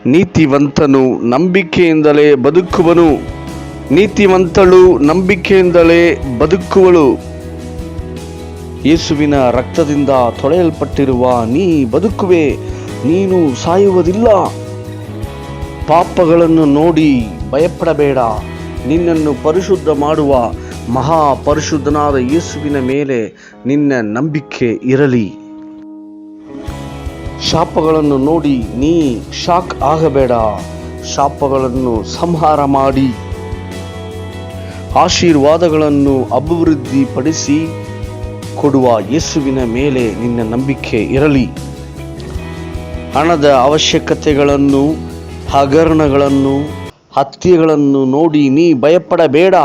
ನೀತಿವಂತನು ನಂಬಿಕೆಯಿಂದಲೇ ಬದುಕುವನು. ನೀತಿವಂತಳು ನಂಬಿಕೆಯಿಂದಲೇ ಬದುಕುವಳು. ಯೇಸುವಿನ ರಕ್ತದಿಂದ ತೊಳೆಯಲ್ಪಟ್ಟಿರುವ ನೀ ಬದುಕುವೆ, ನೀನು ಸಾಯುವುದಿಲ್ಲ. ಪಾಪಗಳನ್ನು ನೋಡಿ ಭಯಪಡಬೇಡ. ನಿನ್ನನ್ನು ಪರಿಶುದ್ಧ ಮಾಡುವ ಮಹಾಪರಿಶುದ್ಧನಾದ ಯೇಸುವಿನ ಮೇಲೆ ನಿನ್ನ ನಂಬಿಕೆ ಇರಲಿ. ಶಾಪಗಳನ್ನು ನೋಡಿ ನೀ ಶಾಕ್ ಆಗಬೇಡ. ಶಾಪಗಳನ್ನು ಸಂಹಾರ ಮಾಡಿ ಆಶೀರ್ವಾದಗಳನ್ನು ಅಭಿವೃದ್ಧಿಪಡಿಸಿ ಕೊಡುವ ಯೇಸುವಿನ ಮೇಲೆ ನಿನ್ನ ನಂಬಿಕೆ ಇರಲಿ. ಹಣದ ಅವಶ್ಯಕತೆಗಳನ್ನು, ಹಗರಣಗಳನ್ನು, ಹತ್ಯೆಗಳನ್ನು ನೋಡಿ ನೀ ಭಯಪಡಬೇಡ.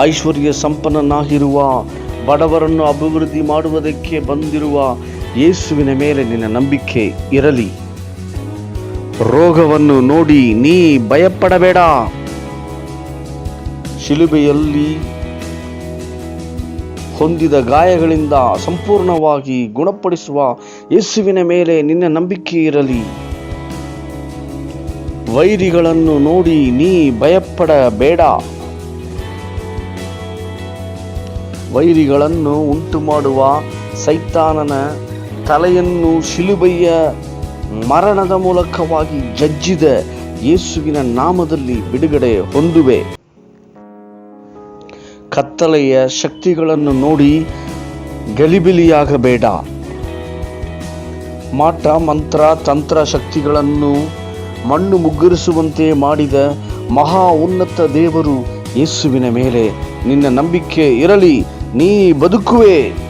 ಐಶ್ವರ್ಯ ಸಂಪನ್ನನಾಗಿರುವ ಬಡವರನ್ನು ಅಭಿವೃದ್ಧಿ ಮಾಡುವುದಕ್ಕೆ ಬಂದಿರುವ ಯೇಸುವಿನ ಮೇಲೆ ನಿನ್ನ ನಂಬಿಕೆ ಇರಲಿ. ರೋಗವನ್ನು ನೋಡಿ ನೀ ಭಯಪಡಬೇಡ. ಶಿಲುಬೆಯಲ್ಲಿ ಹೊಂದಿದ ಗಾಯಗಳಿಂದ ಸಂಪೂರ್ಣವಾಗಿ ಗುಣಪಡಿಸುವ ಯೇಸುವಿನ ಮೇಲೆ ನಿನ್ನ ನಂಬಿಕೆ ಇರಲಿ. ವೈರಿಗಳನ್ನು ನೋಡಿ ನೀ ಭಯಪಡಬೇಡ. ವೈರಿಗಳನ್ನು ಉಂಟು ಮಾಡುವ ಸೈತಾನನ ತಲೆಯನ್ನು ಶಿಲುಬೆಯ ಮರಣದ ಮೂಲಕವಾಗಿ ಜಜ್ಜಿದ ಯೇಸುವಿನ ನಾಮದಲ್ಲಿ ಬಿಡುಗಡೆ ಹೊಂದುವೆ. ಕತ್ತಲೆಯ ಶಕ್ತಿಗಳನ್ನು ನೋಡಿ ಗಲಿಬಿಲಿಯಾಗಬೇಡ. ಮಾಟ ಮಂತ್ರ ತಂತ್ರ ಶಕ್ತಿಗಳನ್ನು ಮಣ್ಣು ಮುಗ್ಗರಿಸುವಂತೆ ಮಾಡಿದ ಮಹಾ ಉನ್ನತ ದೇವರು ಯೇಸುವಿನ ಮೇಲೆ ನಿನ್ನ ನಂಬಿಕೆ ಇರಲಿ. ನೀ ಬದುಕುವೆ.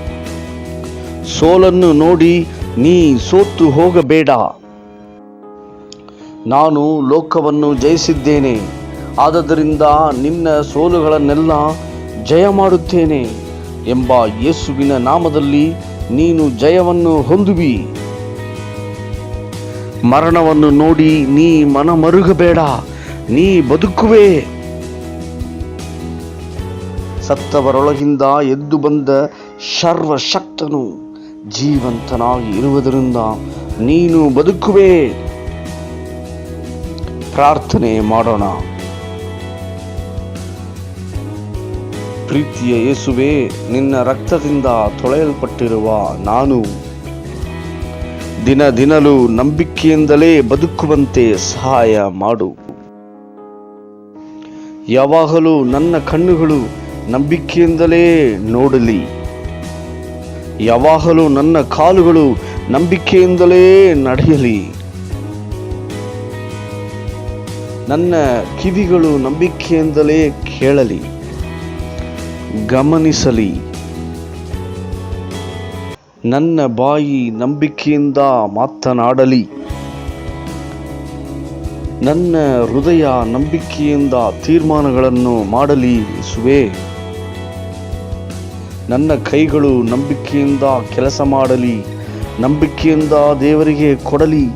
ಸೋಲನ್ನು ನೋಡಿ ನೀ ಸೋತು ಹೋಗಬೇಡ. ನಾನು ಲೋಕವನ್ನು ಜಯಿಸಿದ್ದೇನೆ, ಆದದರಿಂದ ನಿನ್ನ ಸೋಲುಗಳನ್ನೆಲ್ಲ ಜಯ ಮಾಡುತ್ತೇನೆ ಎಂಬ ಯೇಸುವಿನ ನಾಮದಲ್ಲಿ ನೀನು ಜಯವನ್ನು ಹೊಂದುವಿ. ಮರಣವನ್ನು ನೋಡಿ ನೀ ಮನಮರುಗಬೇಡ. ನೀ ಬದುಕುವೆ. ಸತ್ತವರೊಳಗಿಂದ ಎದ್ದು ಬಂದ ಸರ್ವಶಕ್ತನು ಜೀವಂತನಾಗಿ ಇರುವುದರಿಂದ ನೀನು ಬದುಕುವೆ. ಪ್ರಾರ್ಥನೆ ಮಾಡೋಣ. ಪ್ರೀತಿಯ ಯೇಸುವೇ, ನಿನ್ನ ರಕ್ತದಿಂದ ತೊಳೆಯಲ್ಪಟ್ಟಿರುವ ನಾನು ದಿನದಿನಲೂ ನಂಬಿಕೆಯಿಂದಲೇ ಬದುಕುವಂತೆ ಸಹಾಯ ಮಾಡು. ಯಾವಾಗಲೂ ನನ್ನ ಕಣ್ಣುಗಳು ನಂಬಿಕೆಯಿಂದಲೇ ನೋಡಲಿ. ಯಾವಾಗಲೂ ನನ್ನ ಕಾಲುಗಳು ನಂಬಿಕೆಯಿಂದಲೇ ನಡೆಯಲಿ. ನನ್ನ ಕಿವಿಗಳು ನಂಬಿಕೆಯಿಂದಲೇ ಕೇಳಲಿ, ಗಮನಿಸಲಿ. ನನ್ನ ಬಾಯಿ ನಂಬಿಕೆಯಿಂದ ಮಾತನಾಡಲಿ. ನನ್ನ ಹೃದಯ ನಂಬಿಕೆಯಿಂದ ತೀರ್ಮಾನಗಳನ್ನು ಮಾಡಲಿ. ಯೇಸುವೇ, ನನ್ನ ಕೈಗಳು ನಂಬಿಕೆಯಿಂದ ಕೆಲಸ ಮಾಡಲಿ. ನಂಬಿಕೆಯಿಂದ ದೇವರಿಗೆ ಕೊಡಲಿ.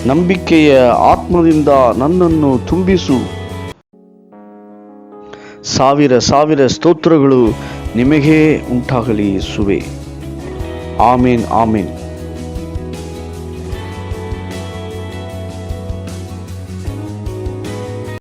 ನಂಬಿಕೆಯ ಆತ್ಮದಿಂದ ನನ್ನನ್ನು ತುಂಬಿಸು. ಸಾವಿರ ಸಾವಿರ ಸ್ತೋತ್ರಗಳು ನಿಮಗೇ ಉಂಟಾಗಲಿ ಯೇಸುವೇ. ಆಮೇನ್, ಆಮೇನ್.